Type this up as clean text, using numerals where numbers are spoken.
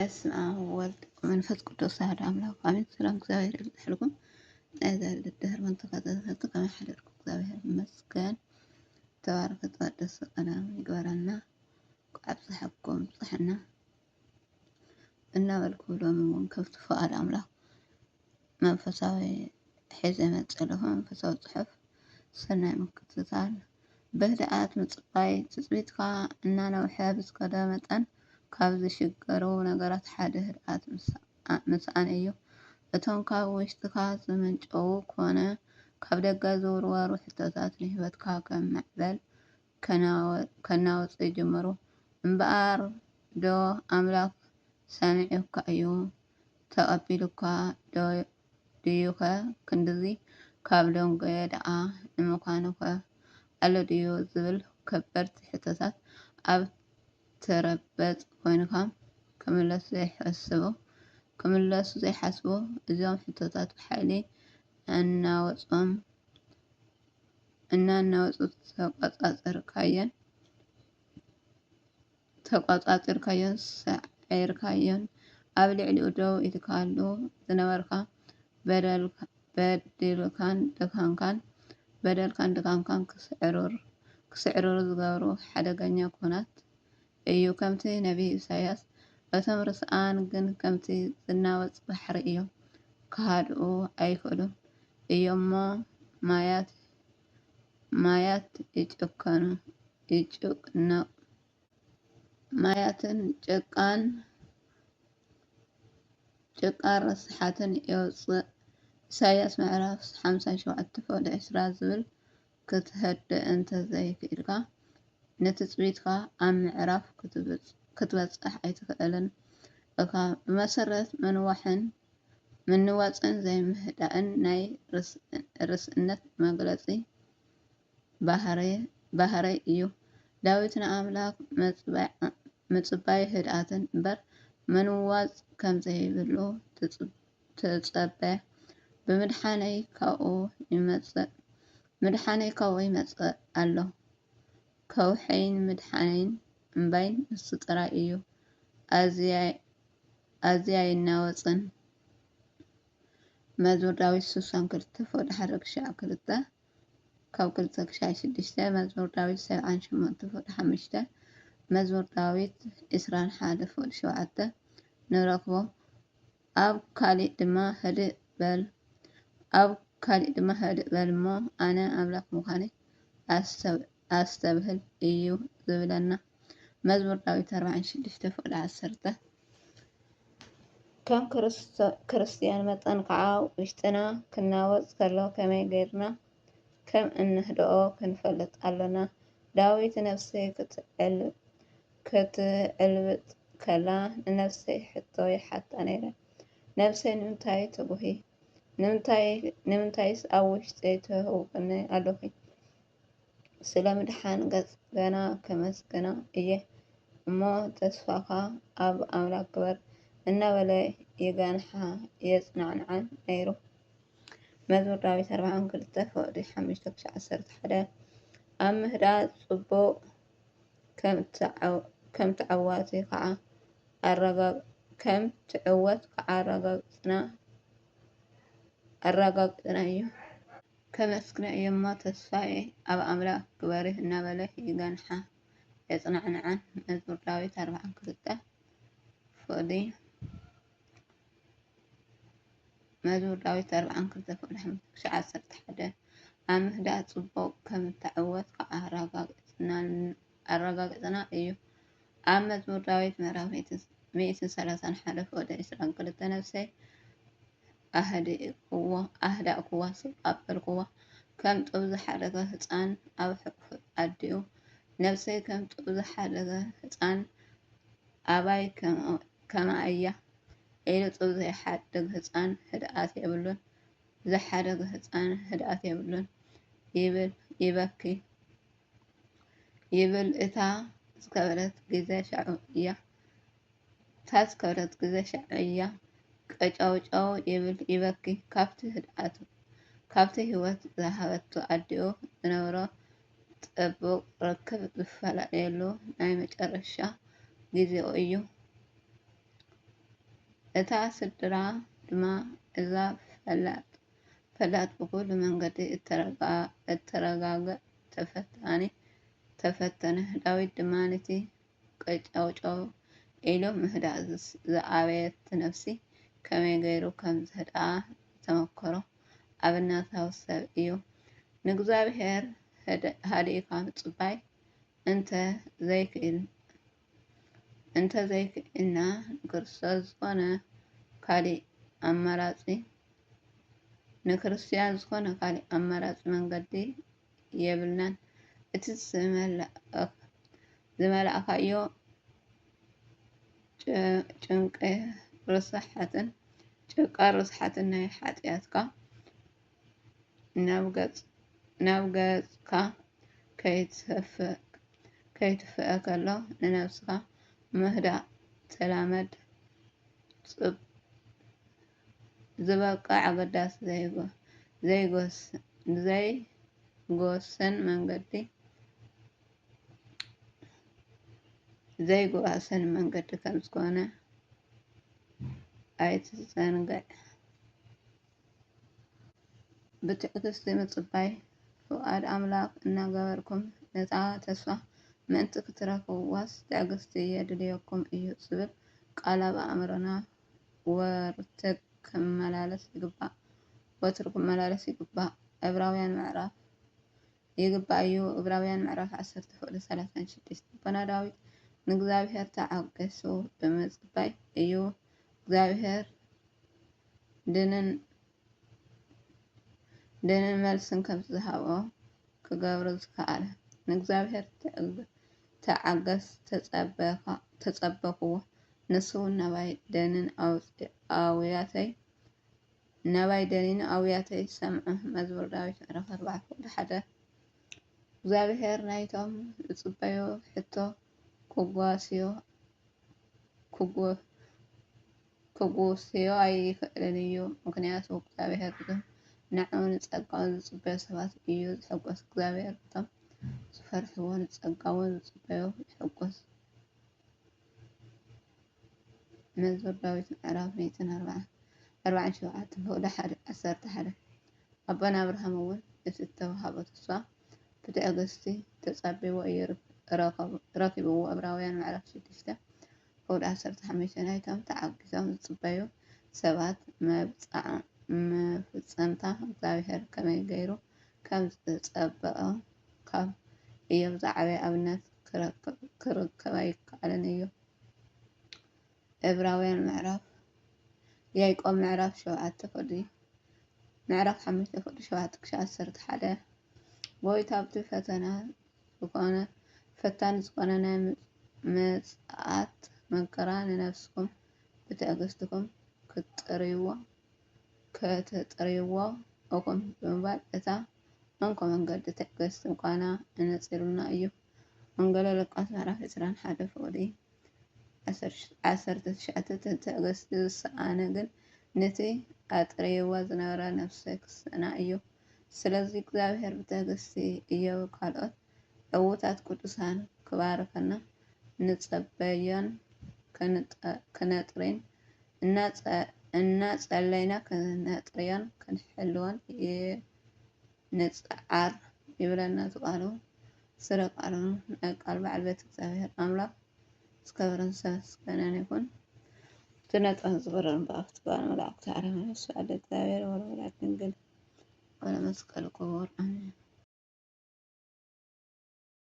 በስመ አብ ወወልድ ወመንፈስ ቅዱስ አሐዱ አምላክ አሜን። ሰላም እግዚአብሔር ይልሕልኩም እዛ ልድህር ምን ተከታተልኩ ከመሐደርኩ እግዚአብሔር ይመስገን። ተባረከ ተቀደሰ ቀዳም ይግበረና ቃብጽሐኩም ጽሕና እና መልኩ ሎምን ከፍት ፈቃድ አምላክ መንፈሳዊ ሒዘ መጸለሁ መንፈሳዊ ጽሑፍ ሰናይ ምክትታል በህድአት ምጽባይ ትጽቢትካ እና ነውሐ ብዝከደ መጠን ካብ ዝሽገሩ ነገራት ሓደ ህድአት ምስኣን እዩ። እቶም ካብ ውሽጥካ ዝምንጨው ኮነ ካብ ደገ ዝውርወሩ ሕቶታት ንሂወትካ ከም ማዕበል ከናውፅ ይጅምሩ። እምበኣር ዶ ኣምላክ ሰሚዑካ እዩ ተቐቢሉካ ድዩኸ ክንድዚ ካብ ደንጎየ ደኣ ንምዃኑኸ ኣሎ ድዩ ዝብል ከበድቲ ሕቶታት ኣብ ተረበጽ ኮይንካ ክምለሱ ዘይሓስቡ እዚኦም ሕቶታት ብሓይሊ እናናወፁ ተቆጻጽርካዮን ሰዒርካዮን ኣብ ልዕሊኡ ደው ኢልካሉ ዝነበርካ በደልካን ድካምካን ክስዕርሩ ዝገብሩ ሓደገኛ ኩናት እዩ። ከምቲ ነቢይ ኢሳያስ እቶም ርስኣን ግን ከምቲ ዝናወጽ ባሕሪ እዮም፣ ክሃድኡ ኣይክእሉን እዮሞ ማያት ማያትን ጭቃን ርስሓትን የውፅእ። ኢሳያስ ምዕራፍ 57:20 ዝብል ክትህድእ እንተዘይክኢልካ ንትጽቢትካ ኣብ ምዕራፍ ክትበጽሕ ኣይትኽእልን እካ። ብመሰረት ምንዋፅን ዘይምህዳእን ናይ ርስእነት መግለጺ ባህረይ እዩ። ዳዊት ንኣምላክ ምጽባይ ህድኣትን እምበር ምንዋፅ ከምዘይብሉ ተጸበየ። ብምድሓነይ ካብኡ ይመጽእ ኣሎ። ከውሐይን ምድሓነይን እምባይን ንሱ ጥራይ እዩ። ኣዝያ ይናወፅን። መዝሙር ዳዊት 62:1-2 ካብ 2-6 መዝሙር ዳዊት 78:5 መዝሙር ዳዊት 21:7 ንረክቦ። ኣብ ካሊእ ድማ ህድእ በል እሞ ኣነ ኣምላክ ምዃነይ ኣስተብህል እዩ ዝብለና። መዝሙር ዳዊት 46:10 ከም ክርስቲያን መጠን ከዓ ውሽጥና ክናወጽ ከሎ ከመይ ጌርና ከም እንህድኦ ክንፈልጥ ኣለና። ዳዊት ነፍሰይ ክትዕልብጥ ከላ ንነፍሰይ ሕቶ ይሓታ ነይረ። ነፍሰይ ንምንታይ ትጉሂ? ንምንታይስ ኣብ ውሽጠይ ትህውቀኒ ኣለኺ? ስለ ምድሓን ገጽ ገና ከመስግና እየ እሞ ተስፋኻ ኣብ ኣምላክ ግበር እናበለ ይጋንሓ የጽናዕንዓን ነይሩ። መዝሙር ዳዊት 42:5-11 ኣብ ምህዳእ ጽቡቕ ከም ትዕወት ከዓ ኣረጋግጽና እዩ። ከመስግና እየ እሞ ተስፋዬ ኣብ ኣምላክ ግበሪ እናበለ ይጋንሓ የጽናዕንዓን። መዝሙር ዳዊት 42:5-11 ኣብ ምህዳእ ጽቡቕ ከም ትዕወት ከዓ ኣረጋግጽና እዩ። ኣብ መዝሙር ዳዊት ምዕራፍ 131:22 ነፍሰይ ኣህዳእክዋ ኣበልክዋ ከም ጡብ ዝሓደገ ህፃን ኣብ ሕቑፉ ኣዲኡ። ነፍሰይ ከም ጡብ ዝሓደገ ህፃን ኣባይ ከማ እያ ኢሉ ጡብ ዘይሓድግ ህፃን ህድኣት የብሉን ዘሓደገ ህፃን ህድኣት የብሉን ይብል እታ ዝከበረት ግዜ ሻዑ እያ ቀጫውጫው ይብል ይበኪ። ካብቲ ህይወት ዝሃበቶ ኣዲኡ ዝነበሮ ጥቡቕ ርክብ ዝፈላለየሉ ናይ መጨረሻ ጊዜኡ እዩ። እታ ስድራ ድማ እዛ ፈላጥ ብኩሉ መንገዲ እተረጋግእ ተፈተነ። ዳዊት ድማ ነቲ ቀጫውጫው ኢሉ ምህዳእ ዝኣበየት ነፍሲ ከመይ ገይሩ ከም ዘህድኣ ዝተመከሮ ኣብነታዊ ሰብ እዩ። ንእግዚኣብሔር ሃዲእካ ምጽባይ እንተ ዘይክእልና ንክርስቶስ ዝኾነ ካሊእ ኣማራጺ መንገዲ የብልናን። እቲ ዝመልእካዮ ጭንቀ ርስሓትን ናይ ኃጢአትካ ናብ ገጽካ ከይትፍአ ከሎ ንነፍስካ ምህዳእ ተላመድ። ዝበቃ ኣገዳሲ ዘይጓሰን መንገዲ ከም ዝኾነ ኣይትዘንግዕ። ብትዕግስቲ ምጽባይ ፍቃድ ኣምላክ እናገበርኩም ነታ ተስፋ ምእንቲ ክትረክብዋስ ትዕግስቲ የድልየኩም እዩ ዝብል ቃል ኣብ ኣእምሮና ወትር ክመላለስ ይግባእ። ዕብራውያን ምዕራፍ 10:36 ቦና ዳዊት ንእግዚኣብሔር ተዓጊሱ ብምጽባይ እዩ እግዚአብሔር ድንን መልስን ከም ዝሃቦ ክገብሮ ዝከኣለ። ንእግዚኣብሔር ተጸበኽዎ ንሱ ናባይ ደኒን ኣውያተይ ሰምዑ። መዝሙር ዳዊት ምዕራፍ 4:1 እግዚአብሔር ናይቶም ዝጽበዩ ሕቶ ክጉስዮ ኣይክእልን እዩ። ምክንያቱ እግዚአብሔር እቶም ንዕኡ ንጸጋኡ ዝጽበዩ ሰባት እዩ ዝሕጎስ። እግዚአብሔር እቶም ዝፈርሕዎ ንጸጋኡ ዝጽበዩ ይሕጎስ። መዝሙር ዳዊት ምዕራፍ 147:1-11 ኣቦና ኣብርሃም እውን እቲ ዝተዋህቦ ተስፋ ብትዕግስቲ ተጸቢቡ እዩ ረኪብዎ። ዕብራውያን ምዕራፍ 6:15 ናይቶም ተዓጊሶም ዝጽበዩ ሰባት መፍጸምታ እግዚአብሔር ከመይ ገይሩ ከም ዝጸበቐ ካብ ኢዮብ ዝዓበየ ኣብነት ክርከብ ኣይከኣልን እዩ። ያዕቆብ ምዕራፍ 5:7-11 ጎይታ ኣብቲ ፈታኒ ዝኾነ ናይ ምጽኣት መከራ ንነፍስኩም ብትዕግስትኩም ከተጥርይዎ እኹም ብምባል እታ መንኮ መንገዲ ትዕግስቲ ምዃና ኣነጺሩልና እዩ። ወንጌል ሉቃስ ምዕራፍ 21:19 ትዕግስቲ ዝሰኣነ ግን ነቲ ኣጥርይዋ ዝነበረ ነፍሰይ ክስእና እዩ። ስለዚ እግዚአብሔር ብትዕግስቲ ኢዮብ ካልኦት ዕዉታት ቅዱሳን ክባርከና ንጸበዮን ከነጥርይን እናጸለይና ከነጥርዮን ክንሕልዎን ንጽዓር ይብለና ቃሉ። ስረ ቃሉ ናይ ቃል ባለቤት እግዚአብሔር አምላክ እስከብረን ተመስገነን ይሁን። ትነጥን ዝብረን በአፍት ባለ መላእክት ዓለም መስዋዕት እግዚአብሔር ወለወላዲቱ ድንግል ወለመስቀሉ ክቡር አሜን።